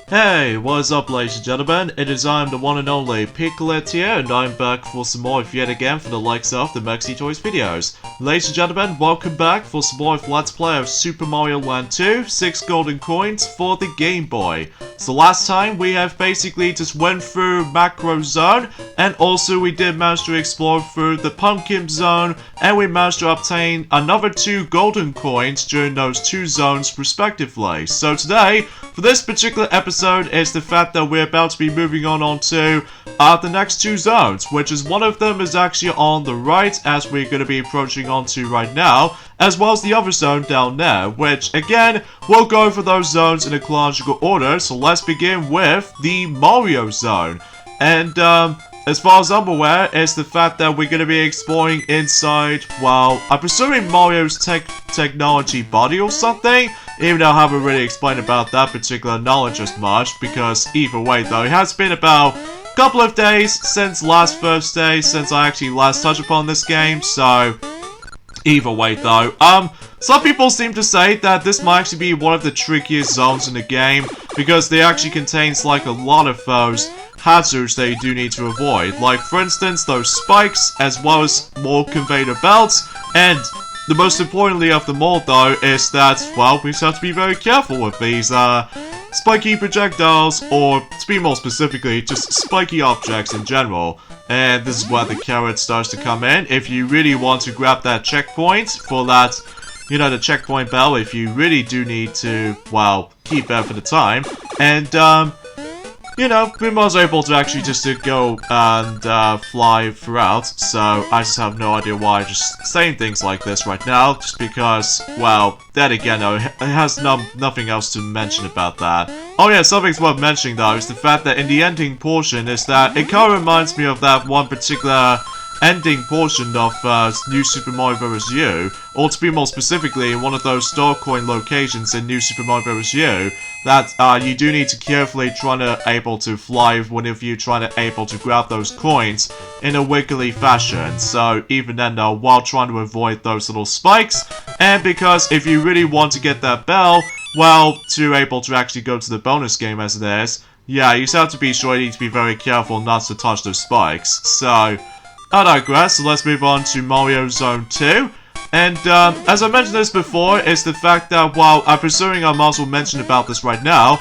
Hey, what's up ladies and gentlemen, it is I am the one and only Piglet here, and I'm back for some more yet again for the likes of the Maxi Toys videos. Ladies and gentlemen, welcome back for some more Let's Play of Super Mario Land 2, 6 golden coins for the Game Boy. So last time we have basically just went through Macro Zone, and also we did manage to explore through the Pumpkin Zone, and we managed to obtain another 2 golden coins during those 2 zones respectively. So today, for this particular episode, is the fact that we're about to be moving on to the next 2 zones, which is one of them is actually on the right as we're going to be approaching onto right now, as well as the other zone down there, which again, we'll go for those zones in a chronological order. So let's begin with the Mario zone. And as far as I'm aware, it's the fact that we're going to be exploring inside, well, I'm presuming Mario's technology body or something, even though I haven't really explained about that particular knowledge as much, because either way though, it has been about a couple of days since last Thursday, since I actually last touched upon this game, so either way though, some people seem to say that this might actually be one of the trickiest zones in the game, because they actually contains like a lot of those hazards that you do need to avoid, like for instance those spikes, as well as more conveyor belts, and the most importantly of them all though is that, well, we just have to be very careful with these spiky projectiles, or to be more specifically, just spiky objects in general. And this is where the carrot starts to come in. If you really want to grab that checkpoint for that, you know, the checkpoint bell, if you really do need to, well, keep that for the time. And you know, we was able to actually just to go and fly throughout, so I just have no idea why I'm just saying things like this right now, just because, well, then again, though, it has nothing else to mention about that. Oh yeah, something's worth mentioning though, is the fact that in the ending portion is that it kind of reminds me of that one particular ending portion of New Super Mario Bros. U, or to be more specifically, in one of those star coin locations in New Super Mario Bros. U, that you do need to carefully try to able to fly whenever you try to able to grab those coins in a wiggly fashion. So even then though, while trying to avoid those little spikes, and because if you really want to get that bell, well, to able to actually go to the bonus game as it is, yeah, you just have to be sure you need to be very careful not to touch those spikes. So I digress, so let's move on to Mario Zone 2. And as I mentioned this before, is the fact that, while I'm presuming I might as well mention about this right now,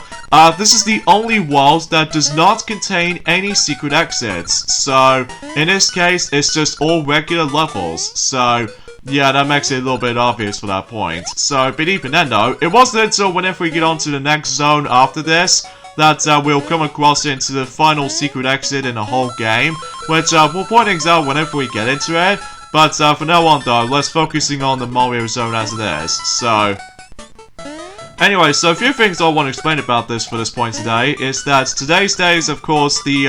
this is the only world that does not contain any secret exits. So, in this case, it's just all regular levels. So, yeah, that makes it a little bit obvious for that point. So, but even then though, it wasn't until whenever we get on to the next zone after this, that we'll come across into the final secret exit in the whole game, which we'll point things out whenever we get into it. But for now on though, let's focusing on the Mario Zone as it is. So anyway, so a few things I want to explain about this for this point today is that today's day is of course the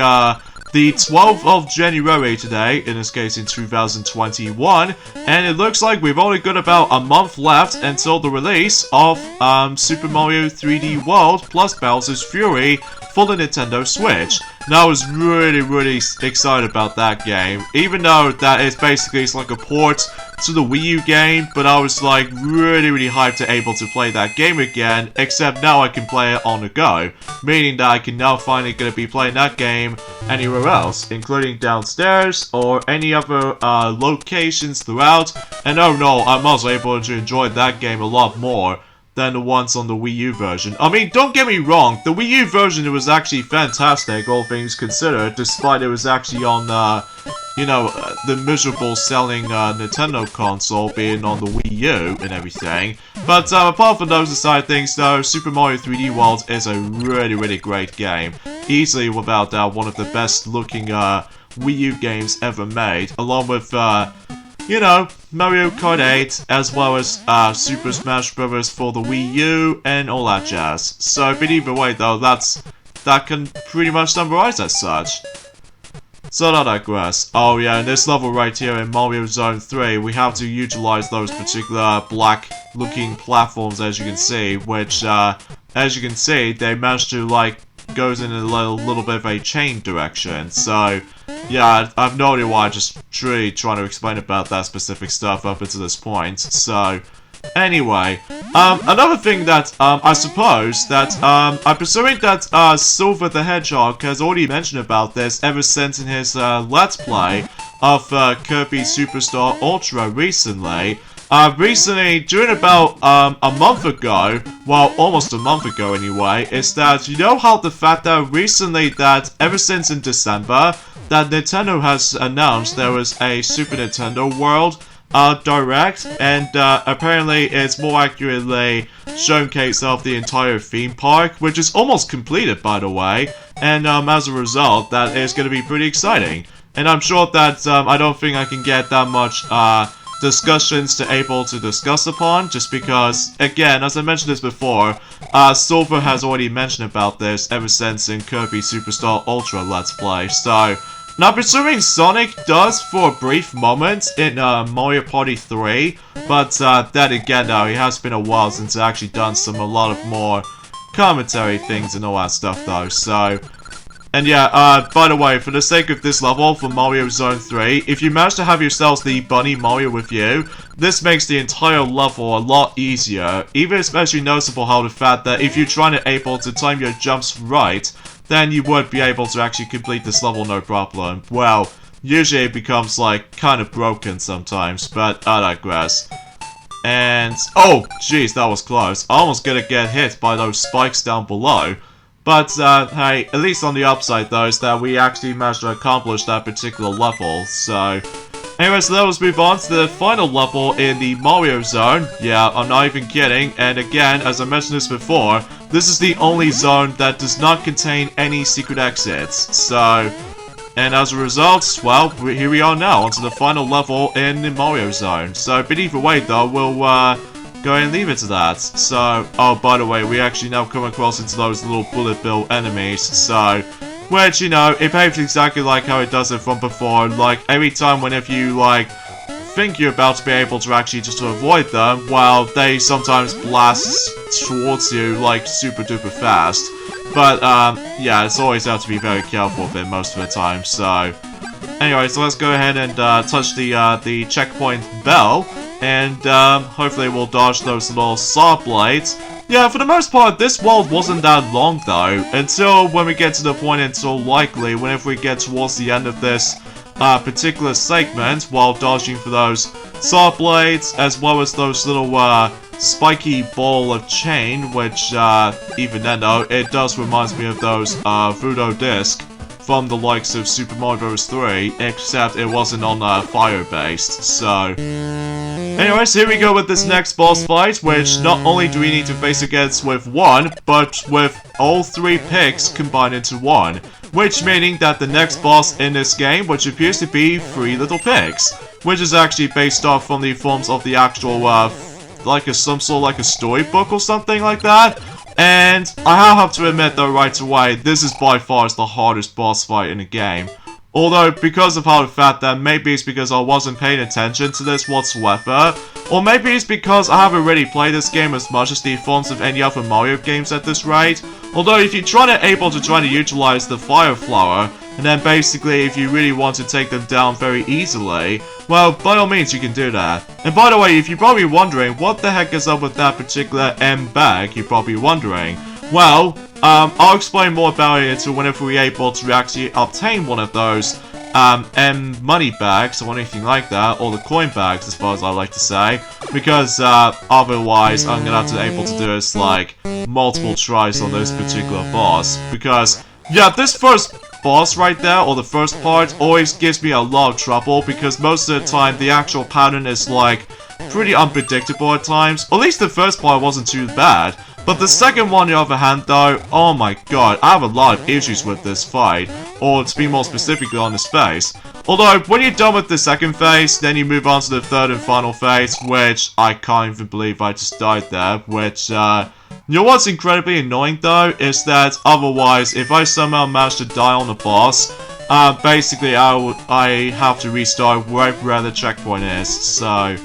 12th of January today, in this case in 2021, and it looks like we've only got about a month left until the release of Super Mario 3D World plus Bowser's Fury for the Nintendo Switch. Now I was really excited about that game, even though that is basically it's like a port to the Wii U game, but I was like really hyped to able to play that game again, except now I can play it on the go, meaning that I can now finally gonna be playing that game anywhere else, including downstairs or any other locations throughout, and oh no, I was able to enjoy that game a lot more than the ones on the Wii U version. I mean, don't get me wrong, the Wii U version, it was actually fantastic, all things considered, despite it was actually on, you know, the miserable selling Nintendo console being on the Wii U and everything. But apart from those aside things though, Super Mario 3D World is a really great game. Easily without doubt one of the best looking Wii U games ever made, along with you know, Mario Kart 8, as well as Super Smash Bros. For the Wii U, and all that jazz. So, but either way though, that can pretty much summarize as such. So I digress. Oh yeah, in this level right here in Mario Zone 3, we have to utilize those particular black looking platforms, as you can see, which, as you can see, they managed to, like, goes in a little bit of a chain direction. So yeah, I have no idea why I'm just truly trying to explain about that specific stuff up until this point. So Anyway, another thing that, I suppose that, I'm presuming that, Silver the Hedgehog has already mentioned about this ever since in his, Let's Play of, Kirby Superstar Ultra recently. Recently, during about, a month ago, well, almost a month ago anyway, is that, you know how the fact that recently that, ever since in December, that Nintendo has announced there was a Super Nintendo World, Direct, and, apparently it's more accurately showcase of the entire theme park, which is almost completed, by the way, and, as a result, that is going to be pretty exciting. And I'm sure that, I don't think I can get that much, discussions to able to discuss upon, just because, again, as I mentioned this before, Silver has already mentioned about this ever since in Kirby Superstar Ultra Let's Play, so... Now, presuming Sonic does for a brief moment in Mario Party 3, but then again, though, it has been a while since I've actually done a lot of more commentary things and all that stuff, though, so... And yeah, by the way, for the sake of this level, for Mario Zone 3, if you manage to have yourselves the Bunny Mario with you, this makes the entire level a lot easier. Even especially noticeable how the fact that if you're trying to able to time your jumps right, then you would be able to actually complete this level no problem. Well, usually it becomes like kind of broken sometimes, but I digress. And oh jeez, that was close. I almost gonna get hit by those spikes down below. But hey, at least on the upside though is that we actually managed to accomplish that particular level. So anyways, let's move on to the final level in the Mario Zone. Yeah, I'm not even kidding. And again, as I mentioned this before, this is the only zone that does not contain any secret exits. So, and as a result, well, here we are now, onto the final level in the Mario Zone. So, but either way though, we'll go ahead and leave it to that. So, oh, by the way, we actually now come across into those little bullet bill enemies. So, which, you know, it behaves exactly like how it does it from before. Like, every time whenever you, like, think you're about to be able to actually just avoid them, well, they sometimes blast towards you, like, super duper fast. But, yeah, it's always have to be very careful with it most of the time, so... Anyway, so let's go ahead and, touch the checkpoint bell, and, hopefully we'll dodge those little saw blades. Yeah, for the most part, this world wasn't that long, though, until when we get to the point, and so likely, whenever we get towards the end of this particular segment, while dodging for those saw blades, as well as those little, spiky ball of chain, which, even then, though, it does remind me of those, Voodoo Disc from the likes of Super Mario Bros. 3, except it wasn't on, fire-based, so... Anyways, here we go with this next boss fight, which not only do we need to face against with one, but with all three pigs combined into one. Which meaning that the next boss in this game, which appears to be three little pigs, which is actually based off from the forms of the actual, some sort of like a storybook or something like that. And I have to admit though right away, this is by far the hardest boss fight in the game. Although, because of how the fact that maybe it's because I wasn't paying attention to this whatsoever, or maybe it's because I haven't really played this game as much as the forms of any other Mario games at this rate. Although, if you're trying to utilize the Fire Flower, and then basically if you really want to take them down very easily, well, by all means you can do that. And by the way, if you're probably wondering what the heck is up with that particular M bag, you're probably wondering. Well, I'll explain more about it until whenever we're able to actually obtain one of those M money bags or anything like that, or the coin bags as far as I like to say, because otherwise I'm gonna have to able to do this like multiple tries on this particular boss, because yeah, this first boss right there, or the first part, always gives me a lot of trouble, because most of the time the actual pattern is like pretty unpredictable at times. At least the first part wasn't too bad. But the second one, on the other hand, though, oh my god, I have a lot of issues with this fight, or to be more specifically on this phase. Although, when you're done with the second phase, then you move on to the third and final phase, which I can't even believe I just died there, which, you know what's incredibly annoying, though, is that otherwise, if I somehow manage to die on the boss, basically I have to restart right where the checkpoint is, so,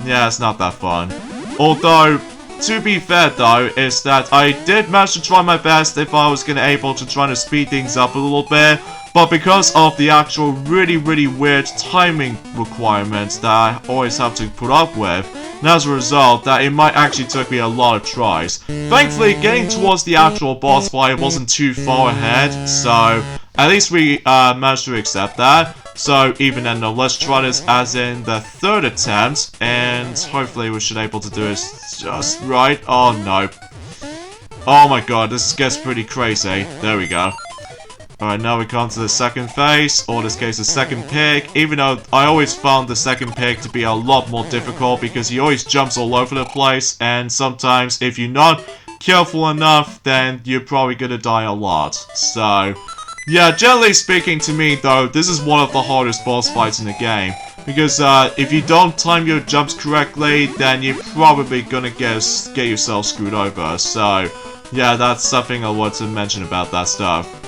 yeah, it's not that fun. Although, to be fair though, is that I did manage to try my best if I was able to try to speed things up a little bit, but because of the actual really weird timing requirements that I always have to put up with, and as a result, that it might actually took me a lot of tries. Thankfully, getting towards the actual boss fight wasn't too far ahead, so at least we managed to accept that. So even then, though, let's try this as in the third attempt, and hopefully we should be able to do this just right. Oh no. Oh my god, this gets pretty crazy. There we go. Alright, now we come to the second phase, or in this case the second pig, even though I always found the second pig to be a lot more difficult because he always jumps all over the place, and sometimes if you're not careful enough, then you're probably gonna die a lot. So, yeah, generally speaking to me though, this is one of the hardest boss fights in the game. Because if you don't time your jumps correctly, then you're probably gonna get yourself screwed over. So, yeah, that's something I want to mention about that stuff.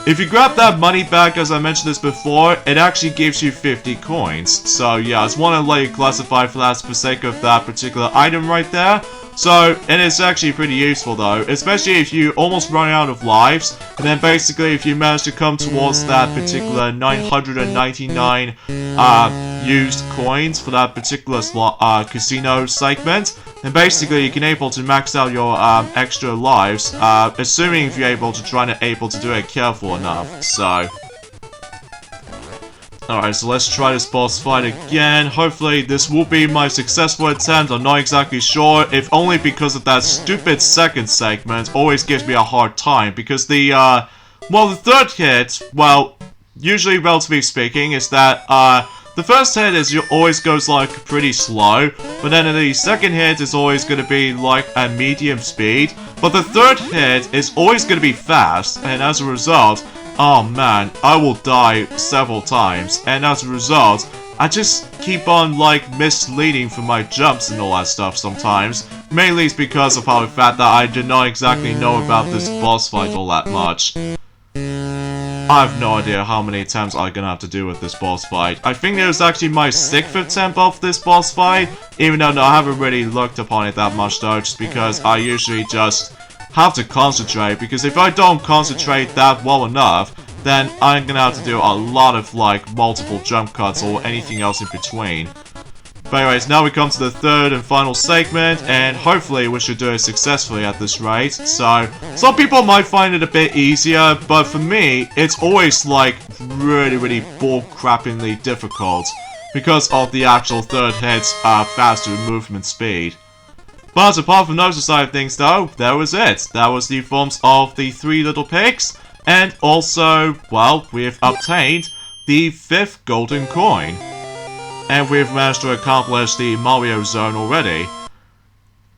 If you grab that money back, as I mentioned this before, it actually gives you 50 coins. So yeah, I just want to let you classify for that for sake of that particular item right there. So, and it's actually pretty useful though, especially if you almost run out of lives, and then basically if you manage to come towards that particular 999 used coins for that particular casino segment, then basically you can able to max out your extra lives, assuming if you're able to do it careful enough. So alright, so let's try this boss fight again. Hopefully this will be my successful attempt. I'm not exactly sure, if only because of that stupid second segment always gives me a hard time. Because the, well, the third hit, well, usually relatively speaking, is that, the first hit always goes like pretty slow, but then the second hit is always going to be like at medium speed, but the third hit is always going to be fast, and as a result, oh man, I will die several times, and as a result, I just keep on like misleading for my jumps and all that stuff sometimes. Mainly it's because of how the fact that I did not exactly know about this boss fight all that much. I have no idea how many attempts I'm gonna have to do with this boss fight. I think it was actually my 6th attempt of this boss fight, even though I haven't really looked upon it that much though, just because I usually just have to concentrate, because if I don't concentrate that well enough, then I'm gonna have to do a lot of like multiple jump cuts or anything else in between. But anyways, now we come to the third and final segment, and hopefully we should do it successfully at this rate. So, some people might find it a bit easier, but for me, it's always like really bull-crappingly difficult because of the actual third hit's faster movement speed. But apart from those side of things though, that was it. That was the forms of the 3 little pigs, and also, well, we've obtained the 5th golden coin. And we've managed to accomplish the Mario Zone already.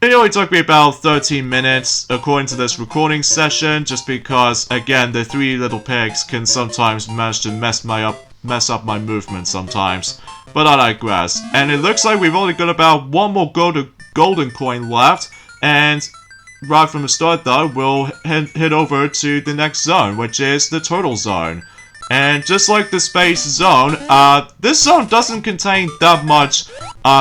It only took me about 13 minutes, according to this recording session, just because, again, the 3 little pigs can sometimes manage to mess up my movement sometimes. But I digress. And it looks like we've only got about 1 more golden coin left, and right from the start though, we'll head over to the next zone, which is the Turtle Zone. And just like the Space Zone, this zone doesn't contain that much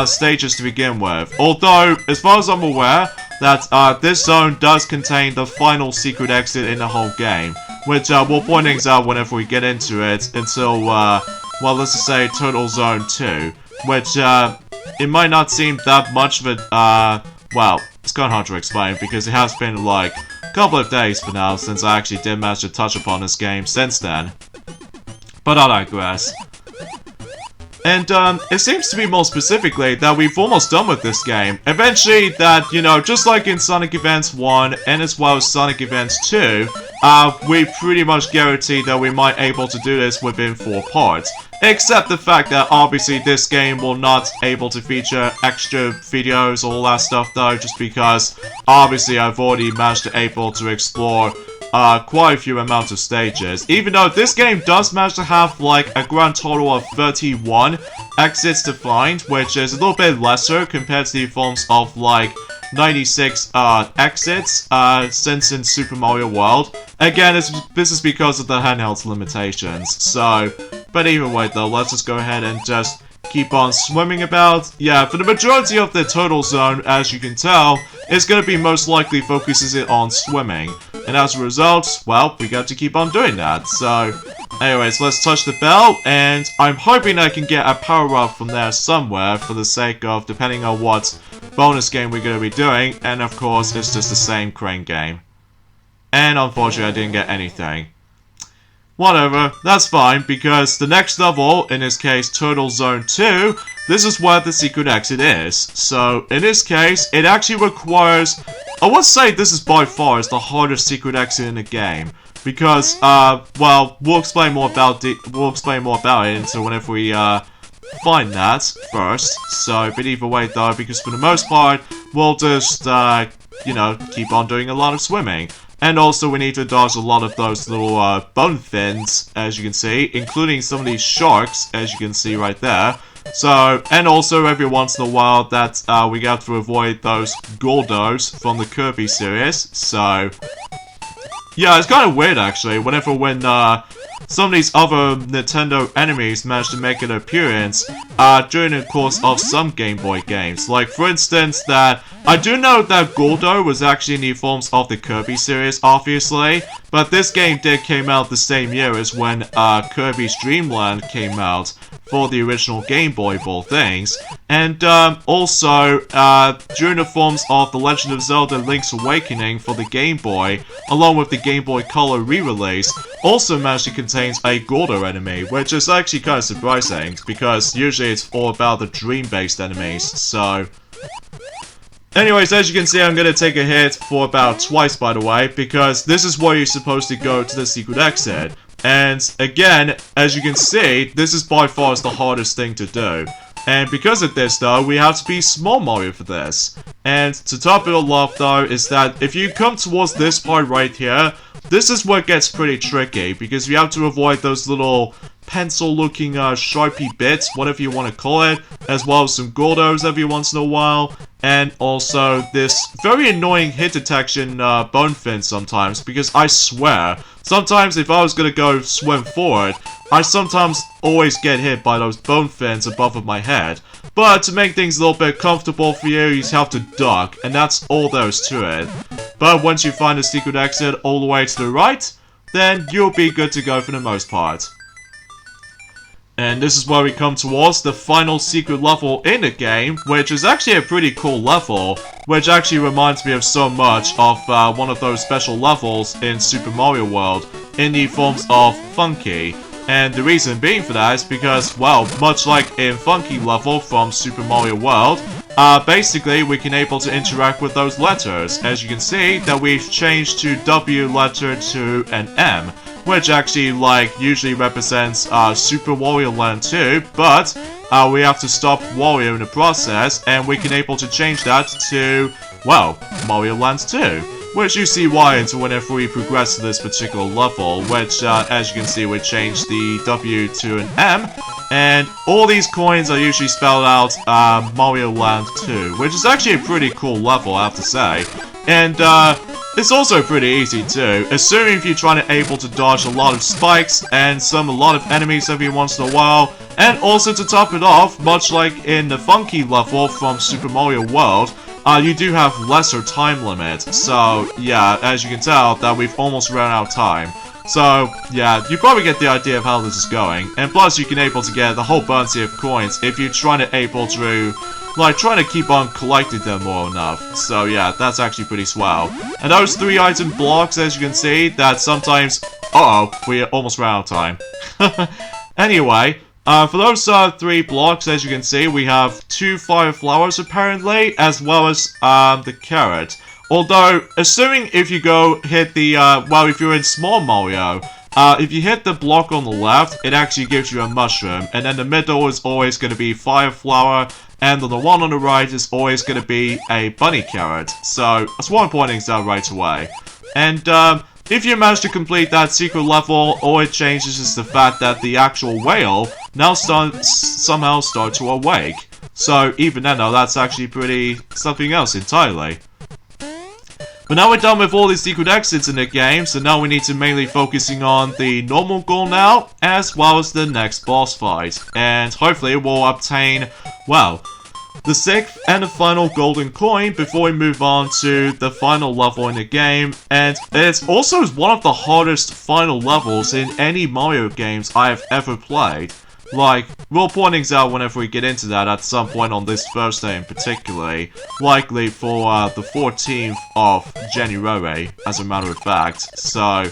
stages to begin with. Although, as far as I'm aware, that this zone does contain the final secret exit in the whole game. Which we'll point things out whenever we get into it until, well, let's just say Turtle Zone 2. Which, it might not seem that much of a, well, it's kind of hard to explain because it has been like a couple of days for now since I actually did manage to touch upon this game since then. But I digress. And, it seems to be more specifically that we've almost done with this game. Eventually, that, you know, just like in Sonic Advance 1 and as well as Sonic Advance 2, we pretty much guarantee that we might able to do this within 4 parts. Except the fact that obviously this game will not able to feature extra videos, all that stuff though, just because obviously I've already managed to able to explore quite a few amounts of stages. Even though this game does manage to have like a grand total of 31 exits to find, which is a little bit lesser compared to the forms of like 96 exits since in Super Mario World. Again, this is because of the handheld's limitations. So, but either way though, let's just go ahead and just keep on swimming about. Yeah, for the majority of the Turtle Zone, as you can tell, it's going to be most likely focuses it on swimming. And as a result, well, we got to keep on doing that. So, Anyways, let's touch the bell, and I'm hoping I can get a power-up from there somewhere for the sake of depending on what bonus game we're going to be doing, and of course, it's just the same crane game. And unfortunately, I didn't get anything. Whatever, that's fine, because the next level, in this case, Turtle Zone 2, this is where the secret exit is. So, in this case, it actually requires... I would say this is by far the hardest secret exit in the game. Because, well, we'll explain more about it until whenever we, find that first. So, but either way though, because for the most part, we'll just, you know, keep on doing a lot of swimming. And also, we need to dodge a lot of those little, bone fins, as you can see, including some of these sharks, as you can see right there. So, and also every once in a while that, we got to avoid those Gordos from the Kirby series, so... Yeah, it's kind of weird actually, when some of these other Nintendo enemies manage to make an appearance during the course of some Game Boy games. Like, for instance, that I do know that Gordo was actually in the forms of the Kirby series, obviously, but this game did came out the same year as when Kirby's Dream Land came out for the original Game Boy of all things. And also, during the forms of The Legend of Zelda Link's Awakening for the Game Boy, along with the Game Boy Color re-release, also managed to contain a Gordo enemy, which is actually kind of surprising, because usually it's all about the dream-based enemies, so... Anyways, as you can see, I'm gonna take a hit for about twice, by the way, because this is where you're supposed to go to the secret exit. And again, as you can see, this is by far the hardest thing to do. And because of this though, we have to be Small Mario for this. And to top it all off though, is that if you come towards this part right here, this is where it gets pretty tricky, because you have to avoid those little pencil-looking Sharpie bits, whatever you want to call it, as well as some Gordos every once in a while, and also this very annoying hit detection bone fin sometimes, because I swear, sometimes if I was gonna go swim forward, I sometimes always get hit by those bone fins above of my head. But to make things a little bit comfortable for you, you just have to duck, and that's all there is to it. But once you find the secret exit all the way to the right, then you'll be good to go for the most part. And this is where we come towards the final secret level in the game, which is actually a pretty cool level, which actually reminds me of so much of one of those special levels in Super Mario World, in the forms of Funky. And the reason being for that is because, well, much like in Funky level from Super Mario World, basically we can able to interact with those letters. As you can see, that we've changed to W letter to an M, which actually, like, usually represents Super Wario Land 2, but we have to stop Wario in the process, and we can able to change that to, well, Mario Land 2. Which you see why until whenever we progress to this particular level, which, as you can see, we change the W to an M, and all these coins are usually spelled out Mario Land 2, which is actually a pretty cool level, I have to say. And, it's also pretty easy too, assuming if you're trying to able to dodge a lot of spikes and a lot of enemies every once in a while, and also to top it off, much like in the Funky level from Super Mario World, you do have lesser time limit, so yeah, as you can tell, that we've almost run out of time. So, yeah, you probably get the idea of how this is going, and plus you can able to get the whole bounty of coins if you're trying to able to, like, trying to keep on collecting them more enough. So yeah, that's actually pretty swell. And those 3 item blocks, as you can see, that sometimes... Uh-oh, we almost ran out of time. Anyway, for those 3 blocks, as you can see, we have 2 fire flowers apparently, as well as the carrot. Although, assuming if you go hit the, well, if you're in Small Mario, if you hit the block on the left, it actually gives you a mushroom, and then the middle is always going to be fire flower, and the one on the right is always going to be a bunny carrot. So, that's why I'm pointing this out right away. And, if you manage to complete that secret level, all it changes is the fact that the actual whale now somehow start to awake. So, even then though, that's actually pretty something else entirely. But now we're done with all the secret exits in the game, so now we need to mainly focusing on the normal goal now, as well as the next boss fight. And hopefully we'll obtain, well, the 6th and the final golden coin before we move on to the final level in the game, and it's also one of the hardest final levels in any Mario games I have ever played. Like, we'll point things out whenever we get into that at some point on this Thursday in particular, likely for the 14th of January, as a matter of fact, so,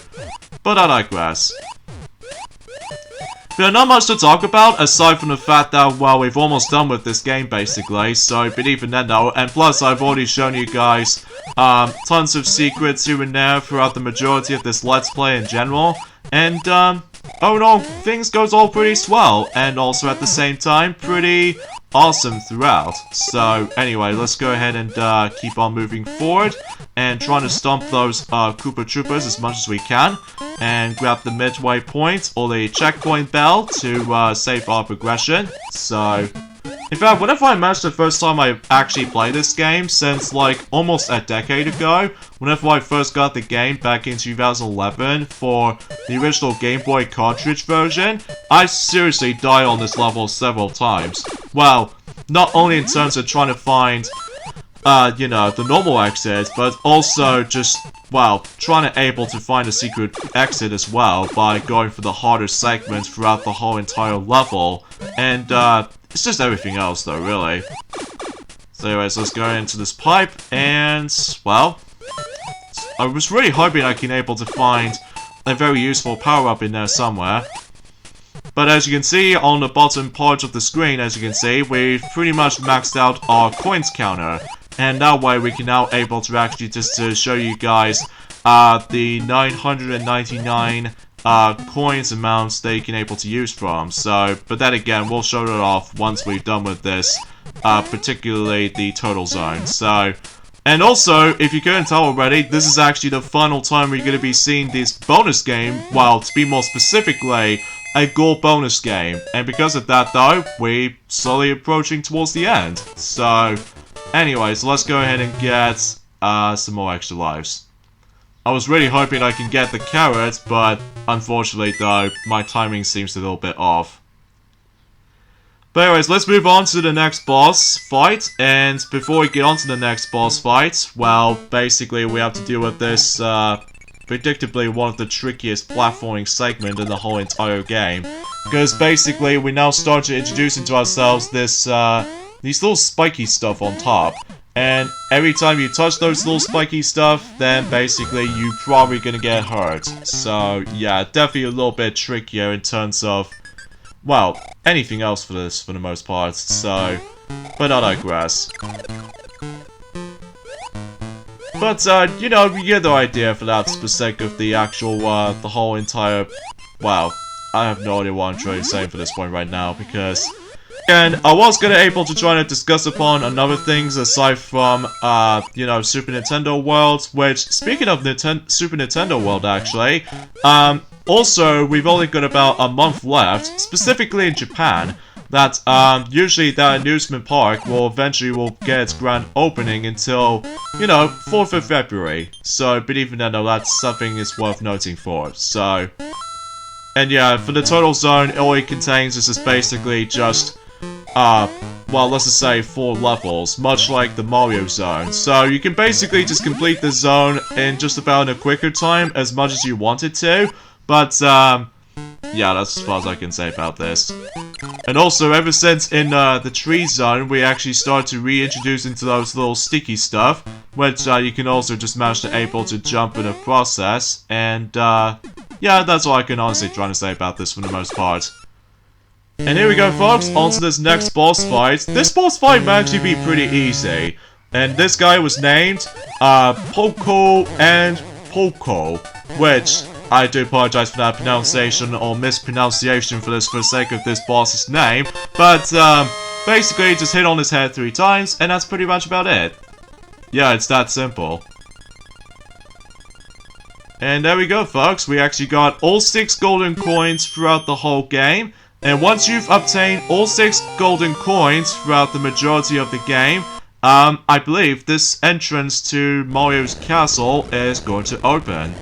but I digress. There's not much to talk about, aside from the fact that, well, we've almost done with this game, basically, so, but even then, though, and plus, I've already shown you guys, tons of secrets here and there throughout the majority of this Let's Play in general, and, oh no, things goes all pretty swell, and also at the same time, pretty awesome throughout. So, anyway, let's go ahead and, keep on moving forward, and trying to stomp those, Koopa Troopas as much as we can, and grab the midway point, or the checkpoint bell, to, save our progression. So, in fact, whenever I mentioned the first time I actually played this game, since, like, almost a decade ago, whenever I first got the game back in 2011 for the original Game Boy cartridge version, I seriously died on this level several times. Well, not only in terms of trying to find, you know, the normal exit, but also just, well, trying to able to find a secret exit as well by going for the harder segments throughout the whole entire level, and, it's just everything else, though, really. So anyways, let's go into this pipe, and, well, I was really hoping I can able to find a very useful power-up in there somewhere. But as you can see on the bottom part of the screen, as you can see, we've pretty much maxed out our coins counter. And that way we can now able to actually just to show you guys the 999 coins amounts that you can able to use from. So, but then again, we'll show it off once we've done with this, particularly the total zone. So, and also, if you couldn't tell already, this is actually the final time we're going to be seeing this bonus game, well, to be more specifically, a gold bonus game. And because of that, though, we're slowly approaching towards the end. So, anyways, let's go ahead and get some more extra lives. I was really hoping I can get the carrot, but unfortunately, though, my timing seems a little bit off. But anyways, let's move on to the next boss fight, and before we get on to the next boss fight, well, basically we have to deal with this, predictably one of the trickiest platforming segment in the whole entire game. Because basically, we now start to introduce into ourselves this, these little spiky stuff on top. And every time you touch those little spiky stuff, then basically you're probably gonna get hurt. So, yeah, definitely a little bit trickier in terms of, well, anything else for this, for the most part, so, but I digress. But, you know, you get the idea for that, for the sake of the actual, the whole entire, well, I have no idea what I'm trying to say for this point right now, because, and I was gonna able to try to discuss upon another things aside from, you know, Super Nintendo World, which, speaking of Super Nintendo World, actually, also, we've only got about a month left, specifically in Japan, that, usually that amusement park will eventually get its grand opening until, you know, 4th of February. So, but even then, though, that's something is worth noting for, so. And yeah, for the total zone, all it contains is just basically just, well, let's just say 4 levels, much like the Mario zone. So you can basically just complete the zone in just about a quicker time, as much as you wanted to. But, yeah, that's as far as I can say about this. And also, ever since in, the tree zone, we actually start to reintroduce into those little sticky stuff, which, you can also just manage to able to jump in a process. And, yeah, that's all I can honestly try to say about this for the most part. And here we go, folks, on to this next boss fight. This boss fight might actually be pretty easy. And this guy was named, Poko and Poko, which, I do apologize for that pronunciation or mispronunciation for the sake of this boss's name, but, basically just hit on his head 3 times, and that's pretty much about it. Yeah, it's that simple. And there we go, folks, we actually got all 6 golden coins throughout the whole game. And once you've obtained all 6 golden coins throughout the majority of the game, I believe this entrance to Mario's castle is going to open.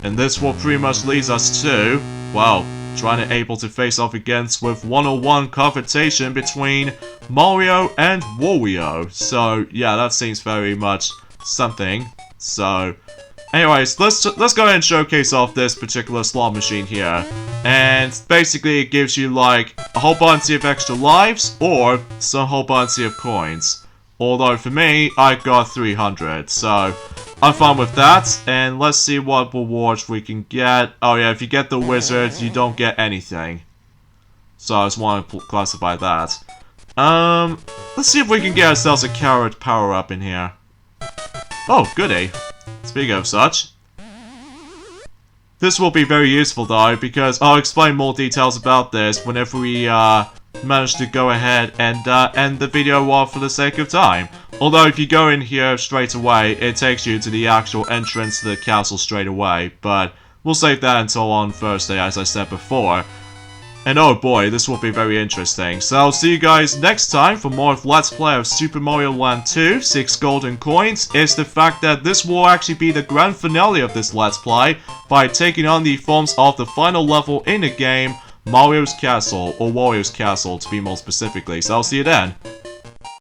And this will pretty much lead us to, well, trying to able to face off against with one-on-one confrontation between Mario and Wario. So yeah, that seems very much something. So anyways, let's go ahead and showcase off this particular slot machine here. And basically it gives you like a whole bunch of extra lives or some whole bunch of coins. Although for me, I got 300, so I'm fine with that. And let's see what rewards we can get. Oh yeah, if you get the wizard, you don't get anything. So I just want to classify that. Let's see if we can get ourselves a carrot power-up in here. Oh, goody. Speaking of such. This will be very useful though, because I'll explain more details about this whenever we manage to go ahead and end the video off for the sake of time. Although if you go in here straight away, it takes you to the actual entrance to the castle straight away, but we'll save that until on Thursday, as I said before. And oh boy, this will be very interesting. So I'll see you guys next time for more of Let's Play of Super Mario Land 2, 6 golden coins. Is the fact that this will actually be the grand finale of this Let's Play by taking on the forms of the final level in the game, Mario's Castle, or Wario's Castle to be more specifically. So I'll see you then.